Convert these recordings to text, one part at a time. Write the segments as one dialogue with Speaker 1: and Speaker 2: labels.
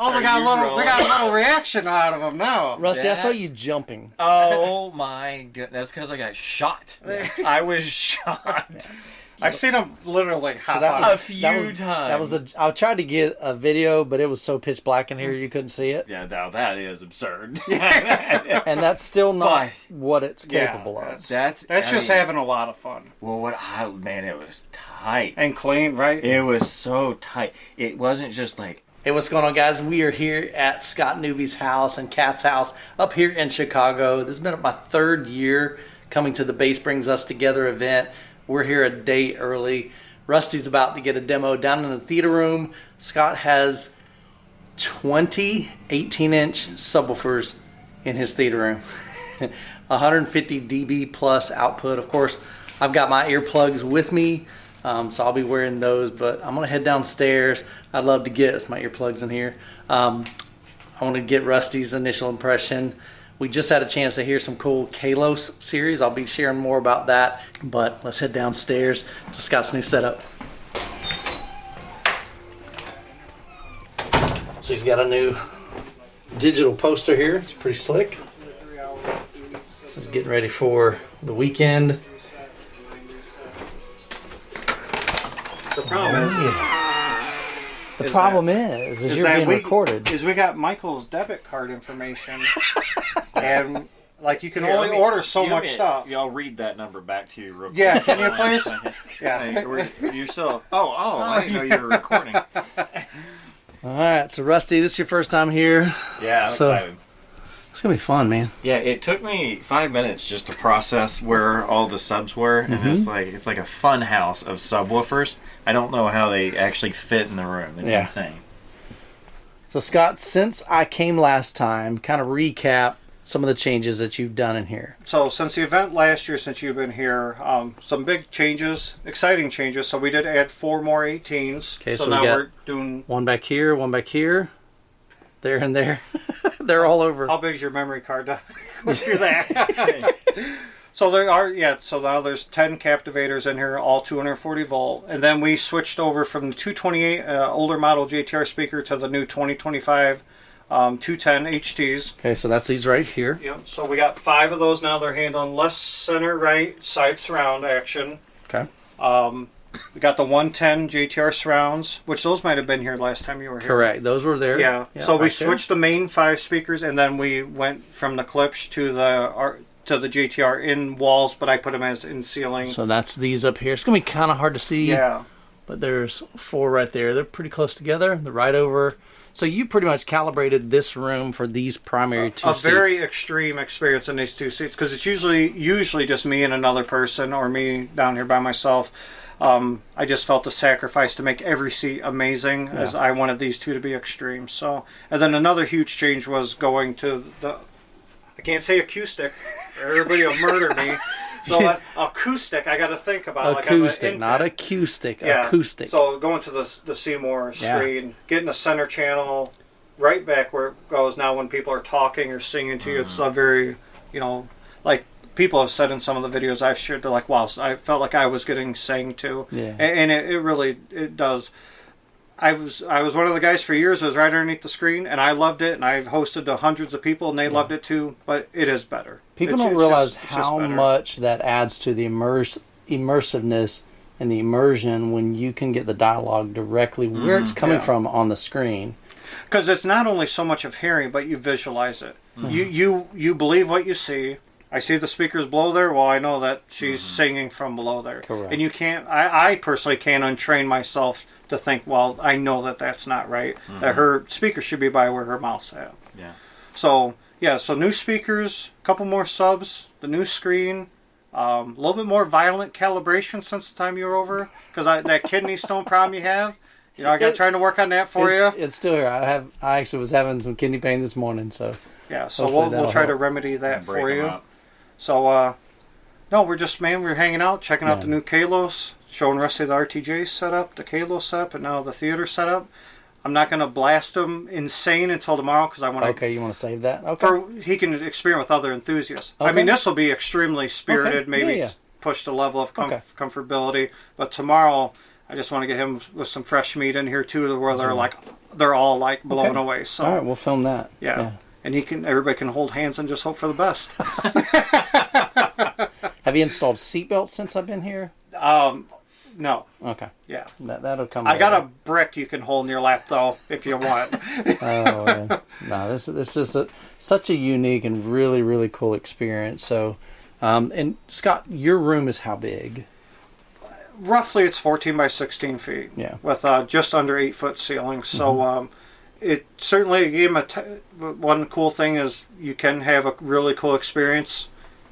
Speaker 1: Oh, we got a little reaction out of him now.
Speaker 2: Rusty, I saw you jumping.
Speaker 3: Oh my goodness! That's because I got shot. I was shot.
Speaker 1: I've seen him literally hop
Speaker 3: a
Speaker 1: out.
Speaker 3: few times.
Speaker 2: That was I tried to get a video, but it was so pitch black in here you couldn't see it.
Speaker 3: Yeah, now that is absurd.
Speaker 2: And that's still not what it's capable of.
Speaker 1: That's just having a lot of fun.
Speaker 3: Well, man, it was tight
Speaker 1: and clean, right?
Speaker 3: It was so tight. It wasn't just like.
Speaker 2: Hey, what's going on, guys? We are here at Scott Newby's house and Kat's house up here in Chicago. This has been my third year coming to the Bass Brings Us Together event. We're here a day early. Rusty's about to get a demo down in the theater room. Scott has 20 18-inch subwoofers in his theater room. 150 dB plus output. Of course, I've got my earplugs with me, so I'll be wearing those, but I'm going to head downstairs. I'd love to get my earplugs in here. I want to get Rusty's initial impression. We just had a chance to hear some cool Kalos series. I'll be sharing more about that, but let's head downstairs to Scott's new setup. So he's got a new digital poster here. It's pretty slick. He's getting ready for the weekend.
Speaker 1: The problem
Speaker 2: is you're being recorded.
Speaker 1: We got Michael's debit card information, and like you can only order so much stuff.
Speaker 3: Y'all read that number back to you real quick.
Speaker 1: Yeah, can you please?
Speaker 3: Yeah. You're still. I didn't know you were recording.
Speaker 2: All right, so Rusty, this is your first time here.
Speaker 3: Yeah, I'm excited.
Speaker 2: It's gonna be fun, man.
Speaker 3: Yeah, it took me 5 minutes just to process where all the subs were, and it's like a fun house of subwoofers. I don't know how they actually fit in the room. It's insane.
Speaker 2: So Scott, since I came last time, kind of recap some of the changes that you've done in here.
Speaker 1: So since the event last year, since you've been here, some big changes, exciting changes. So we did add 4 more 18s.
Speaker 2: Okay, so
Speaker 1: now we're doing
Speaker 2: one back here, there and there. They're all over.
Speaker 1: How big is your memory card to go through that? So there are, so now there's 10 Captivators in here, all 240 volt. And then we switched over from the 228 older model JTR speaker to the new 2025 210 HTs.
Speaker 2: Okay, so that's these right here.
Speaker 1: Yep. So we got 5 of those now. They're handling left, center, right, side surround action.
Speaker 2: Okay.
Speaker 1: We got the 110 JTR surrounds, which those might have been here last time you were here.
Speaker 2: Correct. Those were there.
Speaker 1: Yeah. So we switched the main 5 speakers, and then we went from the Klipsch to the JTR in walls, but I put them as in ceiling.
Speaker 2: So that's these up here. It's gonna be kind of hard to see.
Speaker 1: Yeah.
Speaker 2: But there's 4 right there. They're pretty close together. They're right over. So you pretty much calibrated this room for these primary 2 seats.
Speaker 1: A very extreme experience in these 2 seats, because it's usually just me and another person, or me down here by myself. I just felt the sacrifice to make every seat amazing, as I wanted these 2 to be extreme. So, and then another huge change was going to the, I can't say acoustic, or everybody will murder me. So acoustic, I got to think about
Speaker 2: acoustic, not acoustic.
Speaker 1: Yeah.
Speaker 2: Acoustic.
Speaker 1: So going to the Seymour screen, getting the center channel right back where it goes now when people are talking or singing to you. It's a very, like people have said in some of the videos I've shared, they're like, wow, I felt like I was getting sang to.
Speaker 2: Yeah.
Speaker 1: And it really does. I was one of the guys for years. I was right underneath the screen, and I loved it, and I've hosted to hundreds of people, and they loved it too. But it is better.
Speaker 2: People don't realize how much that adds to the immersiveness and the immersion when you can get the dialogue directly where it's coming from on the screen.
Speaker 1: Because it's not only so much of hearing, but you visualize it. You believe what you see. I see the speakers below there. Well, I know that she's singing from below there.
Speaker 2: Correct.
Speaker 1: And you can't. I personally can't untrain myself to think, well, I know that that's not right. That her speaker should be by where her mouth's at.
Speaker 3: Yeah.
Speaker 1: So so new speakers, a couple more subs, the new screen, a little bit more violent calibration since the time you were over, because that kidney stone problem you have. I got trying to work on that for you.
Speaker 2: It's still here. I actually was having some kidney pain this morning, so
Speaker 1: yeah. So we'll try to remedy that for you. So no, we're hanging out, checking out the new Kalos, showing Rusty the RTJ setup, the Kalos setup, and now the theater setup. I'm not going to blast him insane until tomorrow because I want to.
Speaker 2: Okay, you want to save that? Okay.
Speaker 1: He can experiment with other enthusiasts.
Speaker 2: Okay.
Speaker 1: I mean, this will be extremely spirited, maybe push the level of comfortability. But tomorrow, I just want to get him with some fresh meat in here too, where they're all like blown away. So
Speaker 2: all right, we'll film that.
Speaker 1: Yeah. And everybody can hold hands and just hope for the best.
Speaker 2: Have you installed seatbelts since I've been here?
Speaker 1: No.
Speaker 2: Okay.
Speaker 1: Yeah.
Speaker 2: That'll come.
Speaker 1: I got a brick you can hold in your lap though, if you want.
Speaker 2: Oh, yeah. No, this is such a unique and really, really cool experience. So, and Scott, your room is how big?
Speaker 1: Roughly, it's 14 by 16 feet.
Speaker 2: Yeah.
Speaker 1: With just under 8-foot ceiling. So, it certainly gave one cool thing is you can have a really cool experience,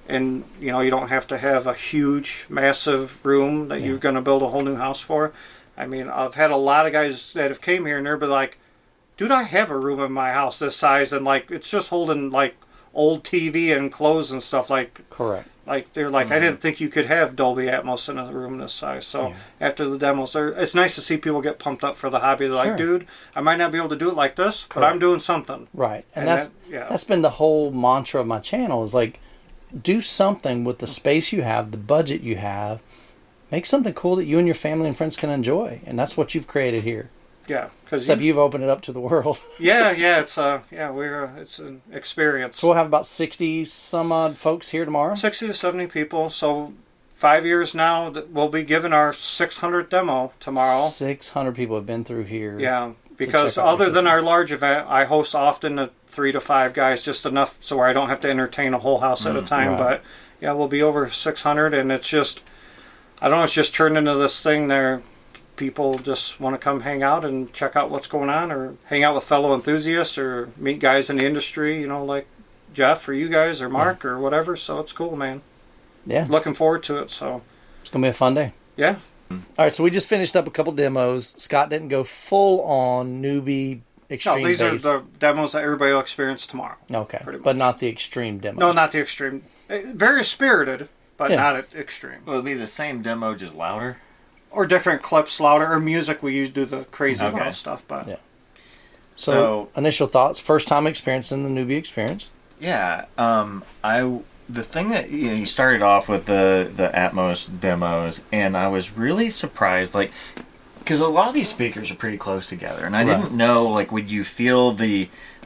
Speaker 1: and you don't have to have a huge, massive room that you're going to build a whole new house for. I mean, I've had a lot of guys that have came here and they're like, dude, I have a room in my house this size, and like it's just holding like old TV and clothes and stuff like.
Speaker 2: Correct.
Speaker 1: Like they're like, I didn't think you could have Dolby Atmos in a room this size. So after the demos, it's nice to see people get pumped up for the hobby. They're like, dude, I might not be able to do it like this, but I'm doing something.
Speaker 2: Right, and that's been the whole mantra of my channel is like, do something with the space you have, the budget you have, make something cool that you and your family and friends can enjoy, and that's what you've created here.
Speaker 1: Yeah,
Speaker 2: except you've opened it up to the world.
Speaker 1: It's an experience.
Speaker 2: So we'll have about 60 some odd folks here tomorrow.
Speaker 1: 60 to 70 people. So 5 years now that we'll be giving our 600th demo tomorrow.
Speaker 2: 600 people have been through here.
Speaker 1: Yeah, because other than our large event, I host often 3 to 5 guys, just enough so where I don't have to entertain a whole house at a time. Right. But yeah, we'll be over 600, and it's just, I don't know, it's just turned into this thing there. People just want to come hang out and check out what's going on, or hang out with fellow enthusiasts, or meet guys in the industry, like Jeff or you guys or Mark or whatever. So it's cool, man. Yeah. Looking forward to it. So
Speaker 2: it's going to be a fun day.
Speaker 1: Yeah.
Speaker 2: All right. So we just finished up a couple demos. Scott didn't go full on newbie extreme.
Speaker 1: No, these are the demos that everybody will experience tomorrow.
Speaker 2: Okay. But not the extreme demo.
Speaker 1: No, not the extreme. Very spirited, but not extreme.
Speaker 3: Will it be the same demo, just louder?
Speaker 1: Or different clips, louder, or music. We do the crazy loud stuff, but
Speaker 2: yeah. So initial thoughts, first time experience in the newbie experience.
Speaker 3: Yeah, the thing that you started off with the Atmos demos, and I was really surprised, like, because a lot of these speakers are pretty close together, and I didn't know, like, would you feel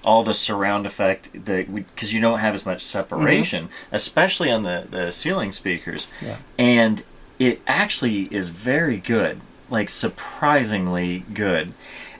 Speaker 3: all the surround effect because you don't have as much separation, especially on the ceiling speakers, and it actually is very good, like surprisingly good.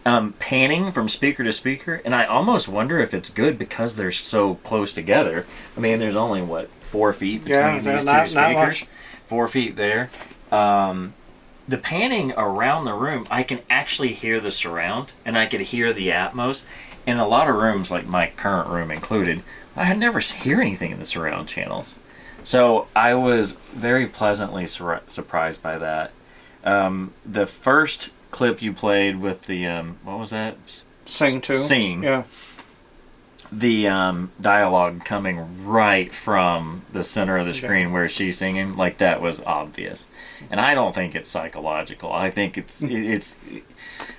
Speaker 3: Panning from speaker to speaker, and I almost wonder if it's good because they're so close together. I mean, there's only, 4 feet between these two speakers? 4 feet there. The panning around the room, I can actually hear the surround, and I could hear the Atmos. In a lot of rooms, like my current room included, I never hear anything in the surround channels. So I was very pleasantly surprised by that. The first clip you played with the, what was that?
Speaker 1: Sing 2.
Speaker 3: Sing.
Speaker 1: Yeah.
Speaker 3: The dialogue coming right from the center of the screen where she's singing, like that was obvious. And I don't think it's psychological. I think it's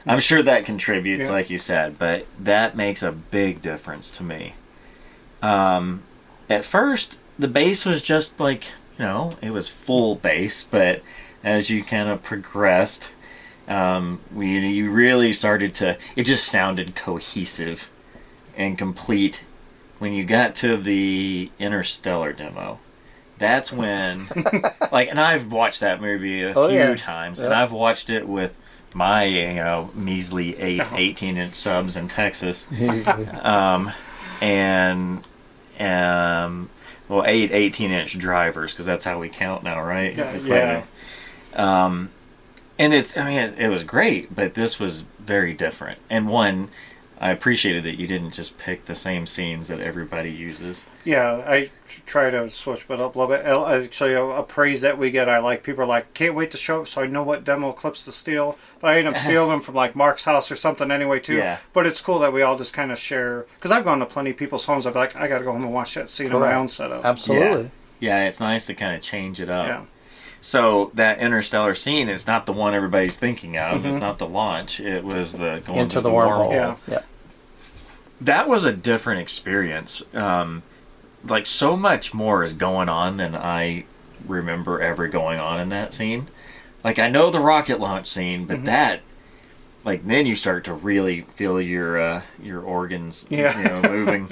Speaker 3: I'm sure that contributes, like you said, but that makes a big difference to me. At first, the bass was just like, it was full bass, but as you kind of progressed, you really started to, it just sounded cohesive and complete. When you got to the Interstellar demo, that's when, and I've watched that movie a few times, and I've watched it with my, measly 8 18-inch subs in Texas. 8 18-inch drivers, because that's how we count now, right?
Speaker 1: Yeah.
Speaker 3: And it was great, but this was very different. And I appreciated that you didn't just pick the same scenes that everybody uses.
Speaker 1: Yeah, I try to switch it up a little bit. Actually, a praise that we get, people are like, can't wait to show it so I know what demo clips to steal. But I end up stealing them from like Mark's house or something anyway too. Yeah. But it's cool that we all just kind of share. Because I've gone to plenty of people's homes. I'd be like, I got to go home and watch that scene in my own setup.
Speaker 2: Absolutely.
Speaker 3: Yeah, it's nice to kind of change it up.
Speaker 1: Yeah.
Speaker 3: So that Interstellar scene is not the one everybody's thinking of. It's not the launch. It was the going
Speaker 2: into the wormhole.
Speaker 1: Yeah.
Speaker 3: That was a different experience. So much more is going on than I remember ever going on in that scene. like I know the rocket launch scene, but that, like, then you start to really feel your organs, moving.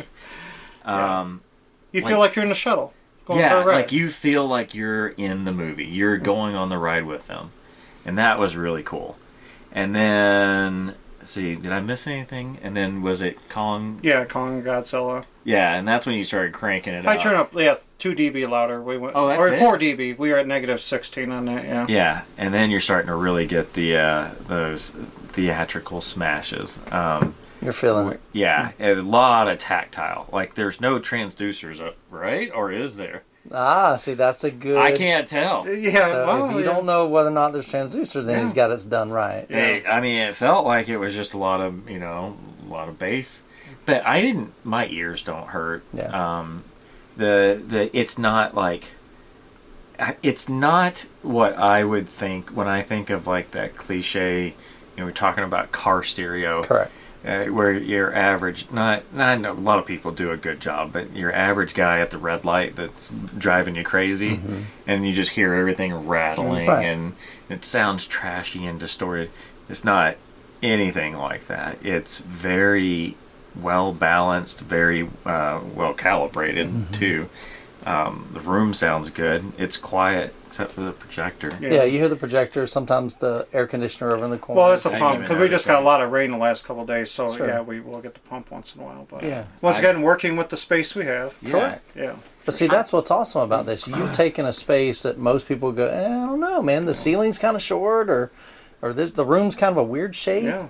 Speaker 1: You feel like you're in the shuttle going for
Speaker 3: Yeah,
Speaker 1: a ride.
Speaker 3: like you feel like you're in the movie. You're going on the ride with them, and that was really cool. And then, let's see, did I miss anything? And then was it Kong?
Speaker 1: Yeah, Kong Godzilla.
Speaker 3: Yeah, and that's when you started cranking it
Speaker 1: I
Speaker 3: up.
Speaker 1: turn up 2 dB louder. We went
Speaker 3: Oh, that's
Speaker 1: or
Speaker 3: it?
Speaker 1: 4 dB. We were at negative 16 on that. Yeah.
Speaker 3: Yeah, and then you're starting to really get the those theatrical smashes.
Speaker 2: You're feeling it.
Speaker 3: Yeah, a lot of tactile. Like there's no transducers up, right? Or is there?
Speaker 2: Ah, see, that's a good.
Speaker 3: I can't tell.
Speaker 1: Yeah.
Speaker 2: So
Speaker 1: well,
Speaker 2: if you don't know whether or not there's transducers, then he's got it done right.
Speaker 3: Hey, I mean, it felt like it was just a lot of bass, but I didn't. My ears don't hurt.
Speaker 2: Yeah.
Speaker 3: It's not like. It's not what I would think when I think of like that cliche. We're talking about car stereo.
Speaker 2: Correct.
Speaker 3: Where your average, I know a lot of people do a good job, but your average guy at the red light that's driving you crazy, and you just hear everything rattling,
Speaker 2: Right.
Speaker 3: and it sounds trashy and distorted. It's not anything like that. It's very well balanced, very well calibrated too. The room sounds good. It's quiet except for the projector.
Speaker 2: Yeah, you hear the projector, sometimes the air conditioner over in the corner.
Speaker 1: Well, it's a
Speaker 3: I
Speaker 1: pump
Speaker 3: even
Speaker 1: because we just got a
Speaker 3: noticed
Speaker 1: lot of rain the last couple of days, so
Speaker 2: Sure.
Speaker 1: yeah, we will get the pump once in a while. But
Speaker 2: Yeah.
Speaker 1: once again, working with the space we have.
Speaker 3: Yeah.
Speaker 2: Correct.
Speaker 1: Yeah.
Speaker 2: But see, that's what's awesome about this. You've taken a space that most people go, I don't know, man. The ceiling's kind of short, or the room's kind of a weird shape.
Speaker 1: Yeah.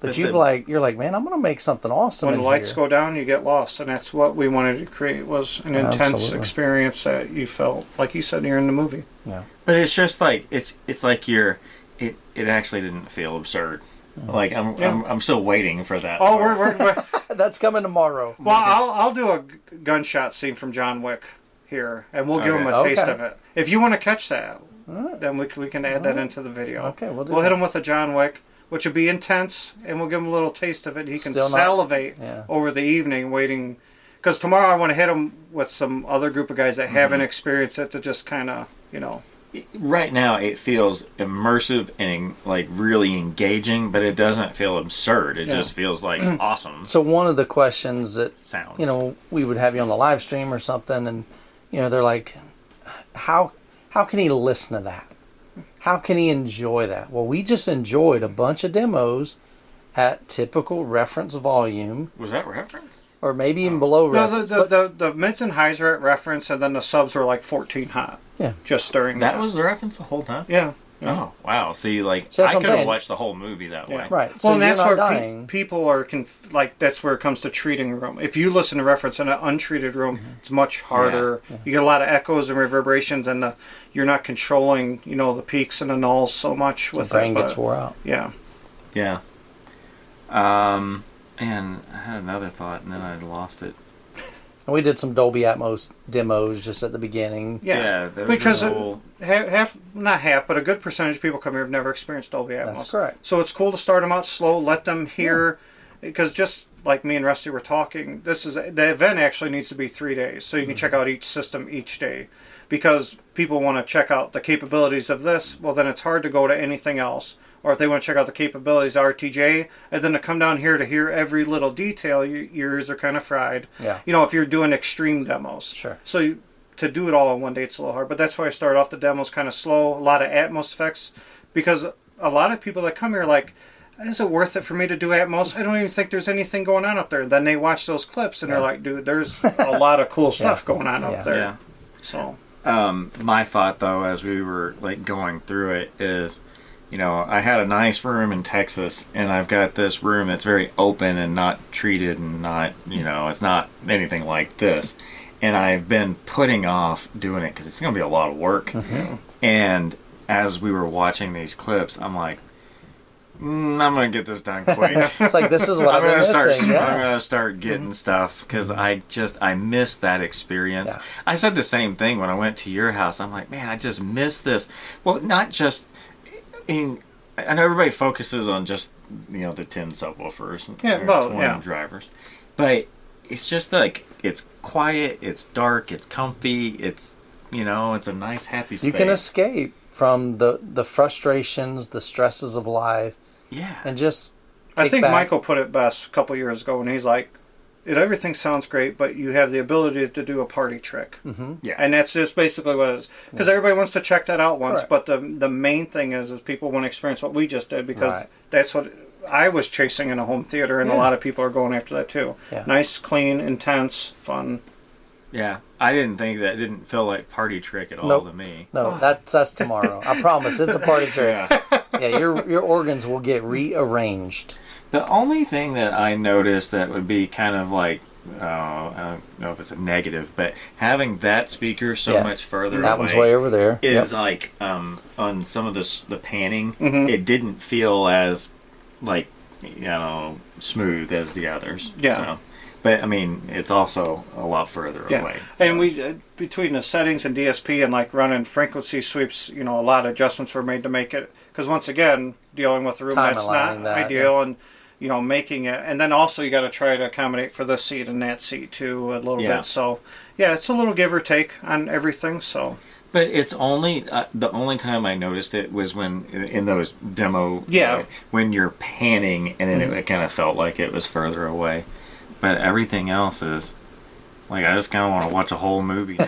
Speaker 2: But
Speaker 3: But
Speaker 2: you're like, man, I'm going to make something awesome.
Speaker 1: When
Speaker 2: in
Speaker 1: the lights
Speaker 2: here.
Speaker 1: go down, you get lost, and that's what we wanted to create was an intense
Speaker 2: Absolutely.
Speaker 1: experience that you felt like you said you're in the movie.
Speaker 2: Yeah.
Speaker 3: But it's just like it's like it actually didn't feel absurd. Like I'm still waiting for that.
Speaker 1: Oh,
Speaker 3: part.
Speaker 1: we're
Speaker 2: That's coming tomorrow.
Speaker 1: well. I'll do a gunshot scene from John Wick here, and we'll give
Speaker 3: Okay.
Speaker 1: them a taste
Speaker 2: Okay.
Speaker 1: of it. If you want to catch that, then we can add that into the video.
Speaker 2: Okay, we'll do
Speaker 1: We'll hit
Speaker 2: that.
Speaker 1: him with a John Wick, which will be intense, and we'll give him a little taste of it. He can
Speaker 2: Still not-
Speaker 1: salivate
Speaker 2: yeah.
Speaker 1: over the evening waiting. Because tomorrow I want to hit him with some other group of guys that haven't experienced it to just kind of,
Speaker 3: Right now, it feels immersive and like really engaging, but it doesn't feel absurd. It
Speaker 1: Yeah.
Speaker 3: just feels like awesome
Speaker 2: So one of the questions that
Speaker 3: sounds.
Speaker 2: we would have you on the live stream or something, and they're like, how can he listen to that? How can he enjoy that? Well, we just enjoyed a bunch of demos at typical reference volume,
Speaker 3: Was that reference?
Speaker 2: or maybe even below
Speaker 1: no,
Speaker 2: reference.
Speaker 1: the mids and highs are at reference, and then the subs were like 14 hot.
Speaker 2: Yeah.
Speaker 1: Just during
Speaker 3: That was the reference the whole time.
Speaker 1: Yeah.
Speaker 3: Oh wow! See, like
Speaker 2: So that's
Speaker 3: I
Speaker 2: what I'm
Speaker 3: could have
Speaker 2: saying.
Speaker 3: watched the whole movie that way.
Speaker 2: Right. So
Speaker 1: Well, and
Speaker 2: you're
Speaker 1: that's
Speaker 2: not
Speaker 1: where
Speaker 2: dying.
Speaker 1: people are that's where it comes to treating a room. If you listen to reference in an untreated room, it's much harder. You get a lot of echoes and reverberations, and you're not controlling, the peaks and the nulls so much
Speaker 2: the
Speaker 1: with
Speaker 2: brain
Speaker 1: it.
Speaker 2: gets wore out.
Speaker 1: Yeah.
Speaker 3: Yeah. And I had another thought, and then I lost it.
Speaker 2: And we did some Dolby Atmos demos just at the beginning.
Speaker 1: Yeah.
Speaker 3: there was
Speaker 1: Because
Speaker 3: a whole-
Speaker 1: not half, but a good percentage of people come here have never experienced Dolby Atmos.
Speaker 2: That's correct.
Speaker 1: So it's cool to start them out slow, let them hear, because just like me and Rusty were talking, the event actually needs to be 3 days, so you can check out each system each day, because people want to check out the capabilities of this. Well, then it's hard to go to anything else. Or if they want to check out the capabilities of RTJ, and then to come down here to hear every little detail, your ears are kind of fried.
Speaker 2: Yeah.
Speaker 1: If you're doing extreme demos.
Speaker 2: Sure.
Speaker 1: So to do it all in one day, it's a little hard. But that's why I start off the demos kind of slow, a lot of Atmos effects, because a lot of people that come here are like, is it worth it for me to do Atmos? I don't even think there's anything going on up there. Then they watch those clips and they're like, dude, there's a lot of cool stuff going on up there.
Speaker 3: yeah.
Speaker 1: So
Speaker 3: My thought though, as we were like going through it, is, I had a nice room in Texas, and I've got this room that's very open and not treated, and not, it's not anything like this. And I've been putting off doing it because it's going to be a lot of work. And as we were watching these clips, I'm like, I'm going to get this done quick.
Speaker 2: It's like, this is what I've been missing.
Speaker 3: I'm gonna start getting stuff because I miss that experience.
Speaker 2: Yeah.
Speaker 3: I said the same thing when I went to your house. I'm like, man, I just miss this. Well, not just I know everybody focuses on just the 10 subwoofers and
Speaker 1: well,
Speaker 3: 20
Speaker 1: yeah.
Speaker 3: drivers, but it's just like it's quiet, it's dark, it's comfy, it's it's a nice happy space.
Speaker 2: You can escape from the frustrations, the stresses of life,
Speaker 3: Yeah.
Speaker 2: and just
Speaker 1: I
Speaker 2: kick
Speaker 1: think
Speaker 2: back.
Speaker 1: Michael put it best a couple years ago, and he's like, everything sounds great, but you have the ability to do a party trick.
Speaker 2: Mm-hmm.
Speaker 3: Yeah.
Speaker 1: And that's just basically what it is. Because everybody wants to check that out once,
Speaker 2: Correct.
Speaker 1: but the main thing is people want to experience what we just did, because
Speaker 2: Right.
Speaker 1: that's what I was chasing in a home theater, and a lot of people are going after that too.
Speaker 2: Yeah.
Speaker 1: Nice, clean, intense, fun.
Speaker 3: Yeah. I didn't think that. It didn't feel like party trick at all
Speaker 2: Nope.
Speaker 3: to me.
Speaker 2: No, that's tomorrow. I promise. It's a party trick. Yeah, your organs will get rearranged.
Speaker 3: The only thing that I noticed that would be kind of like, I don't know if it's a negative, but having that speaker so
Speaker 2: Yeah.
Speaker 3: much further
Speaker 2: That
Speaker 3: away
Speaker 2: one's way over there.
Speaker 3: is
Speaker 2: Yep.
Speaker 3: like on some of the panning,
Speaker 1: Mhm.
Speaker 3: it didn't feel as like smooth as the others.
Speaker 1: Yeah.
Speaker 3: So, but I mean, it's also a lot further
Speaker 1: Yeah.
Speaker 3: away.
Speaker 1: And we, between the settings and DSP and like running frequency sweeps, a lot of adjustments were made to make it, because once again, dealing with a room
Speaker 2: Time
Speaker 1: that's
Speaker 2: aligning
Speaker 1: not
Speaker 2: that,
Speaker 1: ideal, and making it, and then also you got to try to accommodate for this seat and that seat too a little
Speaker 3: Yeah.
Speaker 1: bit. So yeah, it's a little give or take on everything. So
Speaker 3: But it's only the only time I noticed it was when in those demo,
Speaker 1: Yeah.
Speaker 3: when you're panning and then it kind of felt like it was further away. But everything else is like I just kind of want to watch a whole movie now.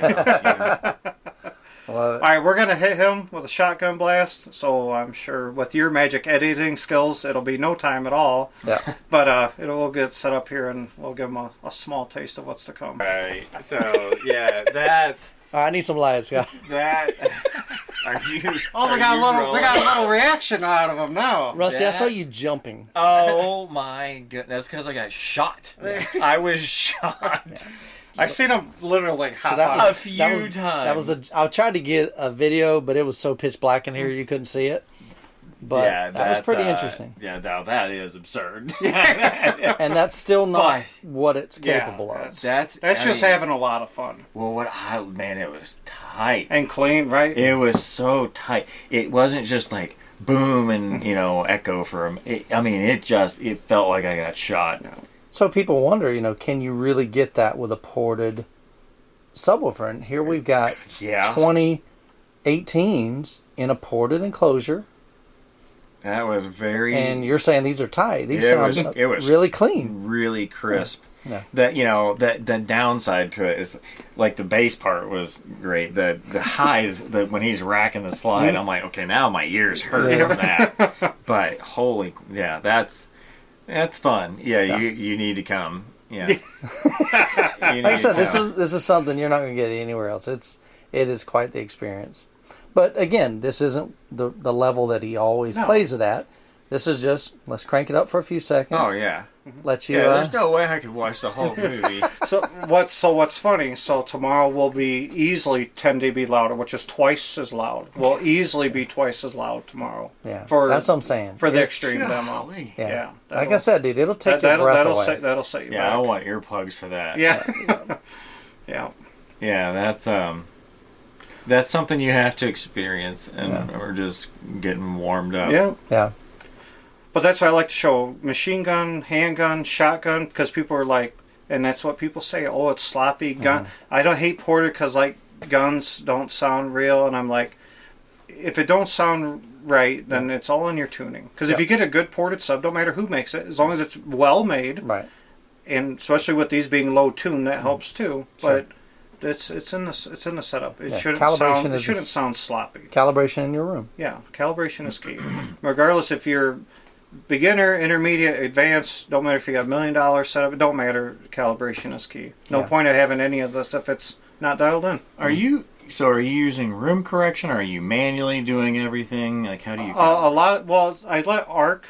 Speaker 2: Love
Speaker 1: all
Speaker 2: it.
Speaker 1: right, we're gonna hit him with a shotgun blast. So I'm sure with your magic editing skills, it'll be no time at all.
Speaker 2: Yeah.
Speaker 1: But we'll get set up here and we'll give him a small taste of what's to come.
Speaker 3: Right. So yeah, that's
Speaker 2: All right, I need some lights, guys.
Speaker 3: that. Are you?
Speaker 1: Oh, we got a little reaction out of him now.
Speaker 2: Rusty, I
Speaker 3: That-
Speaker 2: saw you jumping.
Speaker 3: Oh my goodness! That's because I got shot. I was shot.
Speaker 1: I seen him literally hop
Speaker 2: that
Speaker 1: out.
Speaker 2: was-
Speaker 3: A few
Speaker 2: that was,
Speaker 3: times.
Speaker 2: That was the. I tried to get a video, but it was so pitch black in here you couldn't see it. But
Speaker 3: yeah,
Speaker 2: that was
Speaker 3: that's,
Speaker 2: pretty interesting.
Speaker 3: Yeah, now that is absurd.
Speaker 2: And that's still not
Speaker 3: But-
Speaker 2: what it's
Speaker 1: Yeah,
Speaker 2: capable of.
Speaker 3: That's
Speaker 1: That's
Speaker 3: I
Speaker 1: just
Speaker 3: mean,
Speaker 1: having a lot of fun
Speaker 3: Well, man, it was tight.
Speaker 1: and clean, right?
Speaker 3: It was so tight. It wasn't just like boom and echo for him. I mean, it felt like I got shot.
Speaker 2: So people wonder, can you really get that with a ported subwoofer? And here we've got
Speaker 3: Yeah,
Speaker 2: 2018s in a ported enclosure,
Speaker 3: that was very.
Speaker 2: and you're saying these are tight. These
Speaker 3: It
Speaker 2: sound
Speaker 3: was- it was-
Speaker 2: really clean.
Speaker 3: really crisp.
Speaker 2: Yeah.
Speaker 3: That the downside to it is like the bass part was great. The highs when he's racking the slide, I'm like, okay, now my ears hurt
Speaker 2: Yeah.
Speaker 3: from that. But that's fun. Yeah, you need to come. Yeah.
Speaker 2: Like I said, this is something you're not going to get anywhere else. It is quite the experience. But again, this isn't the level that he always
Speaker 1: No.
Speaker 2: plays it at. This is just let's crank it up for a few seconds.
Speaker 3: Oh yeah.
Speaker 2: Let you.
Speaker 3: Yeah, there's no way I could watch the whole movie.
Speaker 1: So what's funny? So tomorrow will be easily 10 dB louder, which is twice as loud. We'll easily be twice as loud tomorrow.
Speaker 2: Yeah,
Speaker 1: For
Speaker 2: that's what I'm saying.
Speaker 1: for the
Speaker 2: It's-
Speaker 1: extreme demo.
Speaker 3: Golly.
Speaker 2: Yeah.
Speaker 1: Yeah,
Speaker 2: Like I
Speaker 1: that'll-
Speaker 2: said, dude, it'll take your breath away.
Speaker 1: That'll set you
Speaker 3: Yeah, I
Speaker 1: back.
Speaker 3: want earplugs for that.
Speaker 1: Yeah. Yeah.
Speaker 3: Yeah, that's something you have to experience, and
Speaker 2: Yeah.
Speaker 3: we're just getting warmed up.
Speaker 1: Yeah.
Speaker 2: Yeah.
Speaker 1: But that's why I like to show machine gun, handgun, shotgun, because people are like, and that's what people say. Oh, it's sloppy gun. I don't hate ported because like guns don't sound real, and I'm like, if it don't sound right, then it's all in your tuning. Because if
Speaker 2: Yeah.
Speaker 1: you get a good ported sub, don't matter who makes it, as long as it's well made,
Speaker 2: Right.
Speaker 1: and especially with these being low tuned, that helps too.
Speaker 2: Sure.
Speaker 1: But it's in the setup. It
Speaker 2: Yeah,
Speaker 1: shouldn't
Speaker 2: calibration
Speaker 1: sound. It
Speaker 2: is-
Speaker 1: shouldn't sound sloppy.
Speaker 2: Calibration in your room.
Speaker 1: Yeah, calibration is key. Regardless if you're beginner, intermediate, advanced, don't matter if you got $1 million setup, it don't matter. Calibration is key. No
Speaker 2: Yeah.
Speaker 1: point of having any of this if it's not dialed in.
Speaker 3: Are you using room correction? Or are you manually doing everything? Like, how do you?
Speaker 1: A lot. Well, I let ARC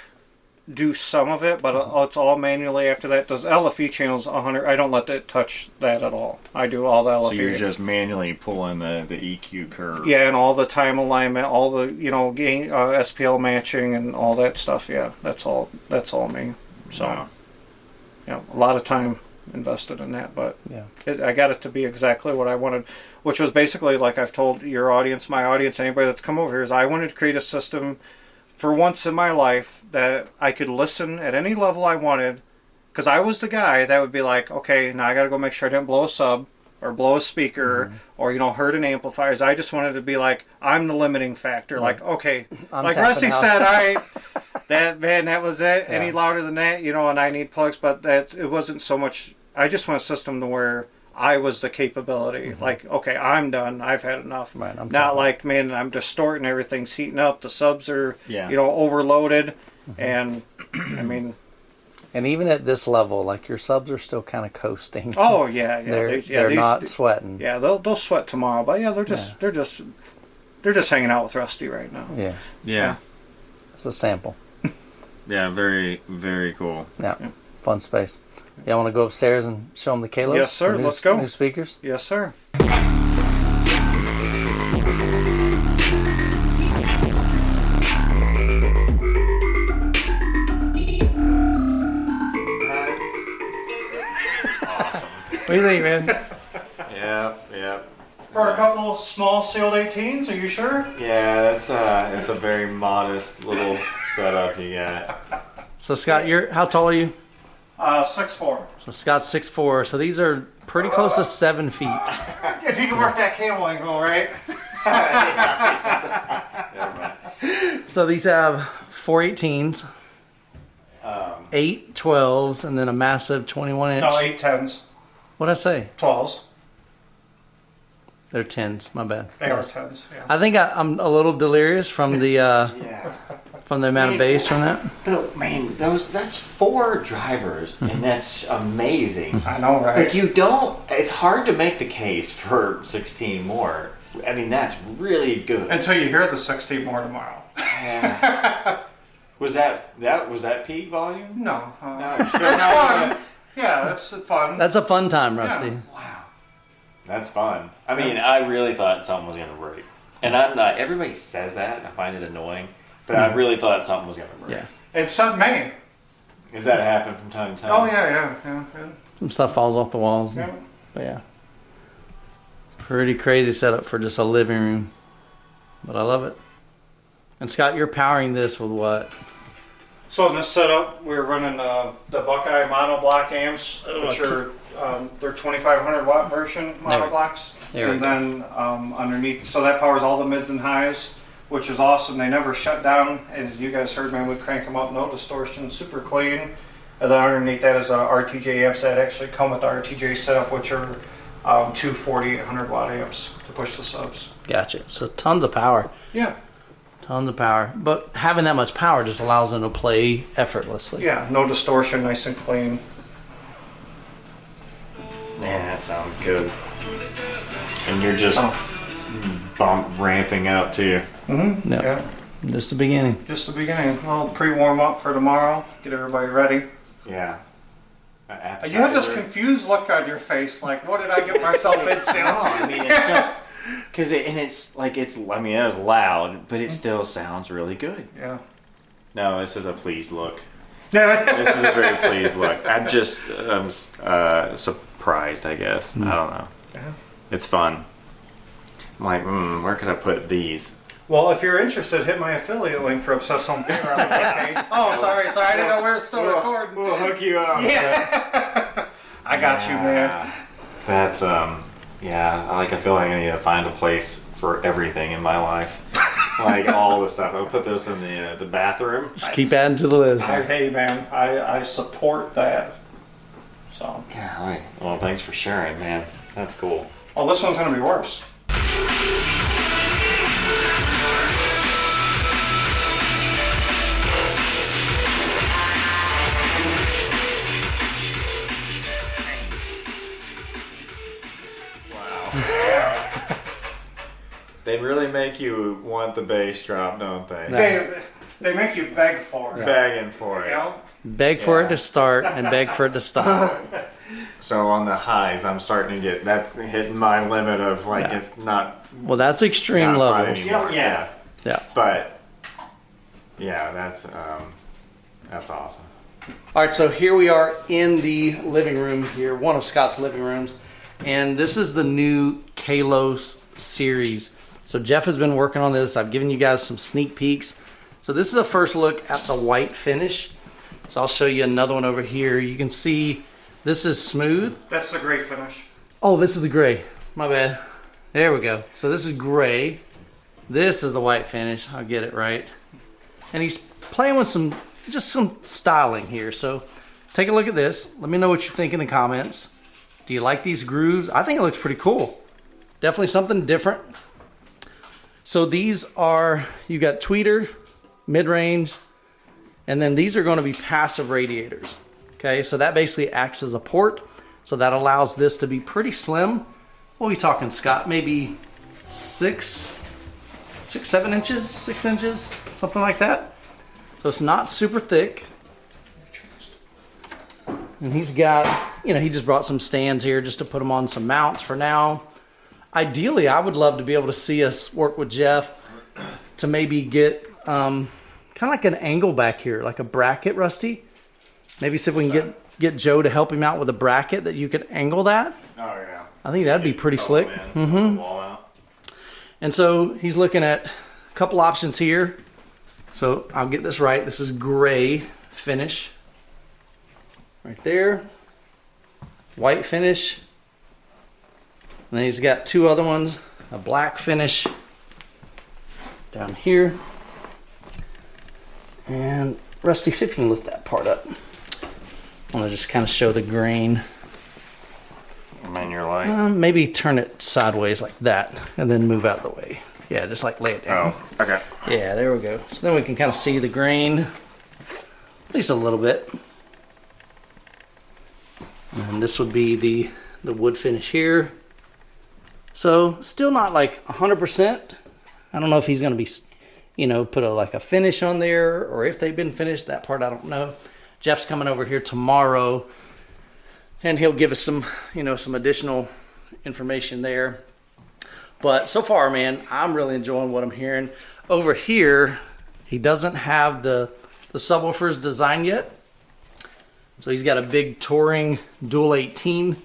Speaker 1: do some of it, but it's all manually after that. Those LFE channels, 100. I don't let it touch that at all. I do all the
Speaker 3: so
Speaker 1: LFE.
Speaker 3: you're just manually pulling the EQ curve.
Speaker 1: Yeah, and all the time alignment, all the gain, SPL matching, and all that stuff. Yeah, that's all me. So,
Speaker 3: Wow.
Speaker 1: a lot of time invested in that, but
Speaker 2: Yeah.
Speaker 1: I got it to be exactly what I wanted, which was basically like I've told your audience, my audience, anybody that's come over here, is I wanted to create a system for once in my life that I could listen at any level I wanted, because I was the guy that would be like, okay, now I got to go make sure I didn't blow a sub. or blow a speaker or, hurt an amplifiers. I just wanted to be like, I'm the limiting factor. Like, okay, like Rusty said, all right, that was it. Yeah. Any louder than that, and I need plugs, but it wasn't so much. I just want a system to where I was the capability. Like, okay, I'm done. I've had enough. Right, not like, man, I'm distorting. Everything's heating up. The subs are, overloaded. And, I mean...
Speaker 2: And even at this level, like, your subs are still kind of coasting.
Speaker 1: Oh, yeah.
Speaker 2: They're not sweating.
Speaker 1: Yeah, they'll sweat tomorrow. But, they're just hanging out with Rusty right now.
Speaker 3: Yeah.
Speaker 2: It's a sample.
Speaker 3: Yeah, very, very cool.
Speaker 2: Yeah. Fun space. Y'all want to go upstairs and show them the Kalos?
Speaker 1: Yes, sir. Let's go.
Speaker 2: New speakers?
Speaker 1: Yes, sir.
Speaker 2: What do you think, man?
Speaker 3: Yeah.
Speaker 1: For a couple small sealed 18s, are you sure?
Speaker 3: Yeah, it's a very modest little setup you got.
Speaker 2: So Scott, how tall are you?
Speaker 1: 6'4".
Speaker 2: So Scott's 6'4". So these are pretty close to 7 feet.
Speaker 1: If you can work that cable angle, right?
Speaker 2: So these have 4 18s, 8 12s, and then a massive 21 inch.
Speaker 1: No, 8 10s.
Speaker 2: What'd I say?
Speaker 1: 12s.
Speaker 2: They're 10s. My bad.
Speaker 1: They are 10s. Yeah.
Speaker 2: I think I'm a little delirious from the from the amount of bass from that.
Speaker 3: That's 4 drivers, and that's amazing.
Speaker 1: I know, right?
Speaker 3: Like it's hard to make the case for 16 more. I mean, that's really good.
Speaker 1: Until you hear the 16 more tomorrow.
Speaker 3: Yeah. Was that peak volume?
Speaker 1: No.
Speaker 3: No.
Speaker 1: That's fun. Yeah, that's fun.
Speaker 2: That's a fun time, Rusty.
Speaker 1: Yeah.
Speaker 3: Wow. That's fun. I mean, I really thought something was going to break. And I'm not, everybody says that, and I find it annoying, but I really thought something was going to break.
Speaker 2: Yeah.
Speaker 1: It's something May.
Speaker 3: Does that happen from time to time?
Speaker 1: Oh, yeah.
Speaker 2: Some stuff falls off the walls.
Speaker 1: Yeah.
Speaker 2: But yeah. Pretty crazy setup for just a living room. But I love it. And Scott, you're powering this with what?
Speaker 1: So in this setup, we're running the Buckeye monoblock amps, which are they're 2,500 watt version monoblocks, and then underneath, so that powers all the mids and highs, which is awesome. They never shut down, as you guys heard, man. We crank them up, no distortion, super clean. And then underneath that is RTJ amps that actually come with the RTJ setup, which are 2 4,800 watt amps to push the subs.
Speaker 2: Gotcha. So tons of power.
Speaker 1: Yeah.
Speaker 2: Tons of power. But having that much power just allows them to play effortlessly.
Speaker 1: Yeah, no distortion, nice and clean.
Speaker 3: Man, that sounds good. And you're just ramping up too.
Speaker 1: Mm-hmm.
Speaker 2: Yep.
Speaker 1: Yeah.
Speaker 2: Just the beginning.
Speaker 1: Just the beginning. A little pre-warm up for tomorrow. Get everybody ready.
Speaker 3: Yeah.
Speaker 1: You have this confused look on your face, like, what did I get myself into?
Speaker 3: No, I mean, it's just... I mean, it was loud, but it still sounds really good.
Speaker 1: Yeah.
Speaker 3: No, this is a pleased look. This is a very pleased look. I'm just surprised, I guess. I don't know.
Speaker 1: Yeah.
Speaker 3: It's fun. I'm like, where could I put these?
Speaker 1: Well, if you're interested, hit my affiliate link for Obsessed Home Theater on the webpage. Oh, sorry. I didn't know we were still recording.
Speaker 3: We'll hook you up.
Speaker 1: Yeah. I got you, man.
Speaker 3: That's, I feel like I need to find a place for everything in my life. Like all the stuff. I'll put this in the bathroom.
Speaker 2: Just keep adding to the list.
Speaker 1: Hey, man, I support that. So.
Speaker 3: Yeah. Well, thanks for sharing, man. That's cool.
Speaker 1: Well, this one's gonna be worse.
Speaker 3: They really make you want the bass drop, don't they?
Speaker 1: They make you beg for it.
Speaker 3: Begging for it.
Speaker 1: You know?
Speaker 2: Beg for it to start and beg for it to stop.
Speaker 3: So on the highs, I'm starting to that's hitting my limit of it's not.
Speaker 2: Well, that's extreme levels.
Speaker 1: Yeah.
Speaker 3: But that's awesome.
Speaker 2: All right, so here we are in the living room here, one of Scott's living rooms, and this is the new Kalos series. So Jeff has been working on this. I've given you guys some sneak peeks. So this is a first look at the white finish. So I'll show you another one over here. You can see this is smooth.
Speaker 1: That's a great finish.
Speaker 2: Oh, this is the gray. My bad. There we go. So this is gray. This is the white finish. I'll get it right. And he's playing with some styling here. So take a look at this. Let me know what you think in the comments. Do you like these grooves? I think it looks pretty cool. Definitely something different. So these are, you got tweeter, mid-range, and then these are going to be passive radiators. Okay, so that basically acts as a port. So that allows this to be pretty slim. What are we talking, Scott? Maybe 6, 7 inches, 6 inches, something like that. So it's not super thick. And he's got, you know, he just brought some stands here just to put them on some mounts for now. Ideally, I would love to be able to see us work with Jeff to maybe get kind of like an angle back here, like a bracket, Rusty. Maybe see if we can get Joe to help him out with a bracket that you could angle that.
Speaker 3: Oh, yeah.
Speaker 2: I think that'd be pretty slick. And so he's looking at a couple options here. So I'll get this right. This is gray finish. Right there. White finish. And then he's got two other ones. A black finish down here. And Rusty, see if you can lift that part up. I'm going to just kind of show the grain.
Speaker 3: Man, you're like...
Speaker 2: Maybe turn it sideways like that and then move out of the way. Yeah, just like lay it down.
Speaker 3: Oh, okay.
Speaker 2: Yeah, there we go. So then we can kind of see the grain, at least a little bit. And this would be the wood finish here. So still not like 100%. I don't know if he's going to be, you know, put like a finish on there or if they've been finished. That part I don't know. Jeff's coming over here tomorrow and he'll give us some, you know, some additional information there. But so far, man, I'm really enjoying what I'm hearing. Over here, he doesn't have the subwoofers designed yet. So he's got a big touring dual 18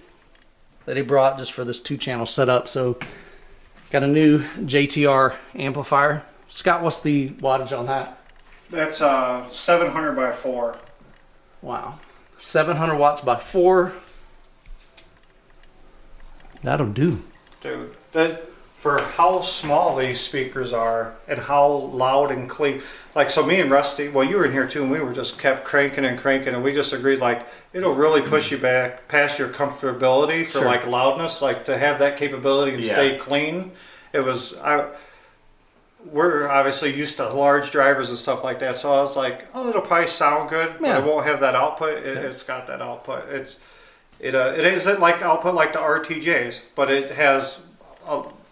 Speaker 2: that he brought just for this 2-channel setup. So got a new JTR amplifier. Scott, what's the wattage on that?
Speaker 1: That's 700 by 4.
Speaker 2: Wow. 700 watts by 4. That'll do.
Speaker 1: Dude, for how small these speakers are and how loud and clean. Like, so me and Rusty, well, you were in here too, and we were just kept cranking and cranking, and we just agreed, like, it'll really push you back past your comfortability for, like, loudness, like, to have that capability and stay clean. It was, we're obviously used to large drivers and stuff like that, so I was like, oh, it'll probably sound good, but it won't have that output. It's got that output. It isn't like output like the RTJs, but it has...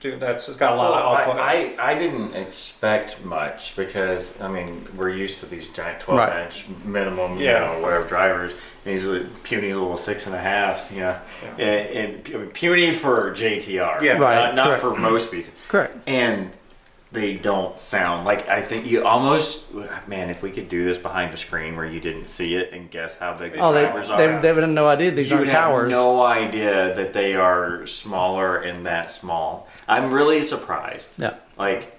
Speaker 1: Dude, it's got a lot of output.
Speaker 3: I didn't expect much because, I mean, we're used to these giant 12-inch minimum, you know, whatever drivers. And these are puny little 6.5s, you know. And puny for JTR, not for most speakers.
Speaker 2: Correct.
Speaker 3: And they don't sound like, I think you almost, man, if we could do this behind the screen where you didn't see it and guess how big the drivers are.
Speaker 2: They would have no idea these aren't towers.
Speaker 3: You have no idea that they are smaller and that small. I'm really surprised.
Speaker 2: Yeah.
Speaker 3: Like,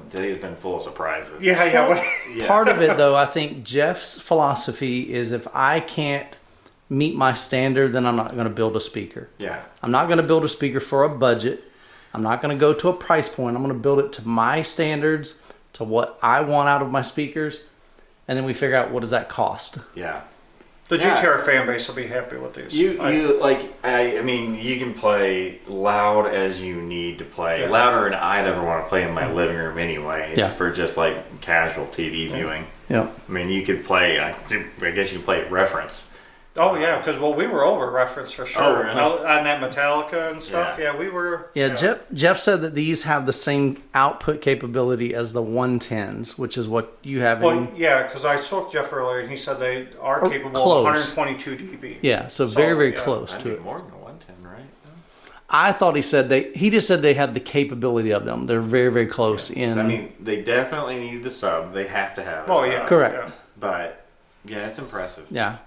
Speaker 3: today's been full of surprises.
Speaker 1: Yeah.
Speaker 2: Part of it, though, I think Jeff's philosophy is if I can't meet my standard, then I'm not going to build a speaker.
Speaker 3: Yeah.
Speaker 2: I'm not going to build a speaker for a budget. I'm not going to go to a price point. I'm going to build it to my standards, to what I want out of my speakers, and then we figure out what does that cost.
Speaker 3: Yeah.
Speaker 1: The GTR fan base will be happy with these.
Speaker 3: I mean, you can play loud as you need to play. Louder than I'd ever want to play in my living room anyway. For just like casual TV viewing.
Speaker 2: Yeah.
Speaker 3: I mean, you could play, I guess you could play reference.
Speaker 1: Oh, yeah, because, we were over reference for sure.
Speaker 3: Oh, really?
Speaker 1: On that Metallica and stuff. Yeah, we were.
Speaker 2: Yeah, Jeff said that these have the same output capability as the 110s, which is what you have.
Speaker 1: Well, yeah, because I spoke to Jeff earlier, and he said they are capable of 122 dB.
Speaker 2: Yeah, so very close to it.
Speaker 3: More than a 110, right?
Speaker 2: I thought he just said they had the capability of them. They're very close in.
Speaker 3: I mean, they definitely need the sub. They have to have.
Speaker 2: Correct.
Speaker 1: Yeah.
Speaker 3: But yeah, it's impressive.
Speaker 2: Yeah.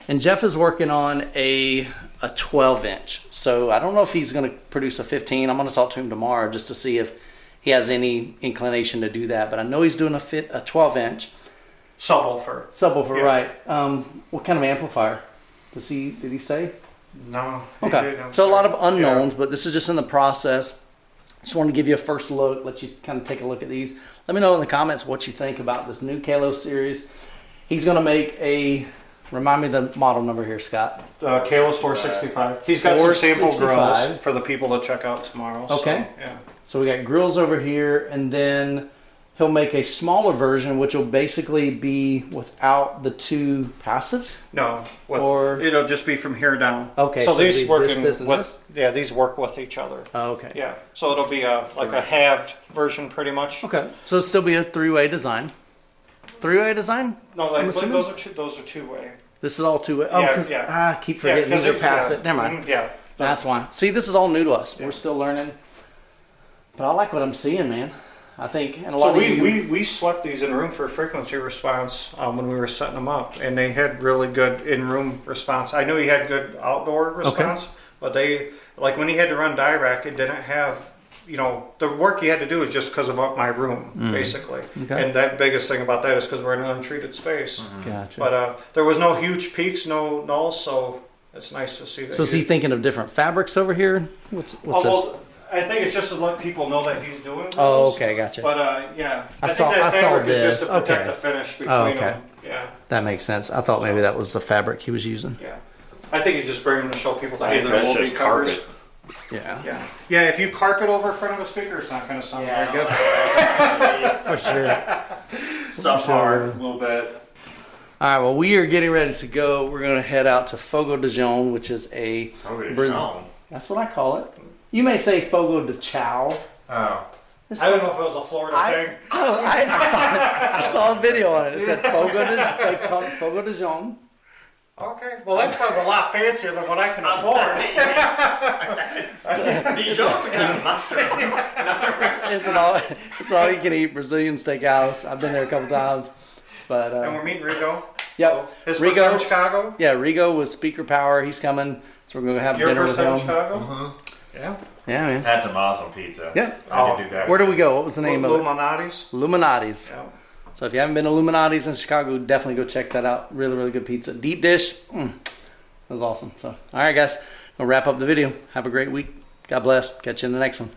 Speaker 2: And Jeff is working on a 12-inch. So I don't know if he's going to produce a 15. I'm going to talk to him tomorrow just to see if he has any inclination to do that. But I know he's doing a 12-inch.
Speaker 1: Subwoofer.
Speaker 2: Right. What kind of amplifier? Did he say?
Speaker 1: No. he
Speaker 2: Okay.
Speaker 1: didn't.
Speaker 2: So a lot of unknowns,
Speaker 1: Yeah.
Speaker 2: but this is just in the process. Just wanted to give you a first look, let you kind of take a look at these. Let me know in the comments what you think about this new Kalos series. He's going to make a, remind me the model number here, Scott.
Speaker 1: Kalos 465. He's got some sample
Speaker 2: 465.
Speaker 1: grills for the people to check out tomorrow.
Speaker 2: Okay.
Speaker 1: So, yeah.
Speaker 2: So we got grills over here, and then he'll make a smaller version, which will basically be without the two passives.
Speaker 1: No.
Speaker 2: Or-
Speaker 1: it'll just be from here down.
Speaker 2: Okay,
Speaker 1: So,
Speaker 2: so
Speaker 1: these
Speaker 2: it'll be
Speaker 1: working
Speaker 2: this, and
Speaker 1: with.
Speaker 2: this?
Speaker 1: Yeah, these work with each other.
Speaker 2: Oh, okay.
Speaker 1: Yeah. So it'll be like a halved version, pretty much.
Speaker 2: Okay. So it'll still be a three-way design. Three-way design?
Speaker 1: No,
Speaker 2: I'm
Speaker 1: I believe
Speaker 2: assuming?
Speaker 1: those are two-way.
Speaker 2: This is all two-way. Oh,
Speaker 1: Yeah,
Speaker 2: because
Speaker 1: yeah.
Speaker 2: I keep forgetting these are passive. Never mind.
Speaker 1: Yeah.
Speaker 2: That's why. See, this is all new to us. We're still learning. But I like what I'm seeing, man. I think, and a lot
Speaker 1: So
Speaker 2: of you...
Speaker 1: we swept these in room for frequency response when we were setting them up, and they had really good in-room response. I knew he had good outdoor response, but they, like when he had to run Dirac, it didn't have, the work he had to do is just because of my room, basically.
Speaker 2: Okay.
Speaker 1: And that biggest thing about that is because we're in an untreated space.
Speaker 2: Gotcha.
Speaker 1: But there was no huge peaks, no nulls, so it's nice to see that.
Speaker 2: So is he thinking of different fabrics over here? What's this?
Speaker 1: Well, I think it's just to let people know that he's doing those.
Speaker 2: Oh, okay, gotcha.
Speaker 1: But yeah,
Speaker 2: I
Speaker 1: think
Speaker 2: saw
Speaker 1: that fabric is
Speaker 2: this.
Speaker 1: just to protect
Speaker 2: Okay.
Speaker 1: the finish between
Speaker 2: Oh, okay.
Speaker 1: them. Yeah,
Speaker 2: That makes sense. I thought maybe that was the fabric he was using.
Speaker 1: yeah. I think he's just bringing them to show people that hey, there
Speaker 3: That's
Speaker 1: will be
Speaker 3: just
Speaker 1: covers.
Speaker 3: carpet.
Speaker 2: Yeah.
Speaker 1: Yeah, yeah. If you carpet over front of a speaker, it's not going to sound very good.
Speaker 2: For sure.
Speaker 3: Some hard, a little bit.
Speaker 2: All right, well, we are getting ready to go. We're going to head out to Fogo de João, which is a... That's what I call it. You may say Fogo de Chao.
Speaker 3: Oh.
Speaker 1: I don't know if it was a Florida thing.
Speaker 2: No, I saw a video on it. It said Fogo de João.
Speaker 1: Okay, well that sounds a lot fancier than what I can afford.
Speaker 3: These shows are kind of mustard.
Speaker 2: It's all you can eat Brazilian steakhouse. I've been there a couple times. But
Speaker 1: And we're meeting Rigo.
Speaker 2: yep.
Speaker 1: His first time in Chicago.
Speaker 2: Yeah, Rigo with Speaker Power. He's coming. So we're going to have
Speaker 1: Your
Speaker 2: dinner
Speaker 1: first
Speaker 2: with
Speaker 1: time
Speaker 2: him.
Speaker 1: in Chicago. Yeah.
Speaker 2: Yeah, man.
Speaker 3: That's some awesome pizza.
Speaker 2: Yeah.
Speaker 3: I could do that.
Speaker 2: Where do we go? What was the name of it?
Speaker 1: Illuminati's.
Speaker 2: Illuminati's.
Speaker 1: Yeah.
Speaker 2: So if you haven't been to Illuminati's in Chicago, definitely go check that out. Really, really good pizza. Deep dish. That was awesome. So, all right, guys. We'll wrap up the video. Have a great week. God bless. Catch you in the next one.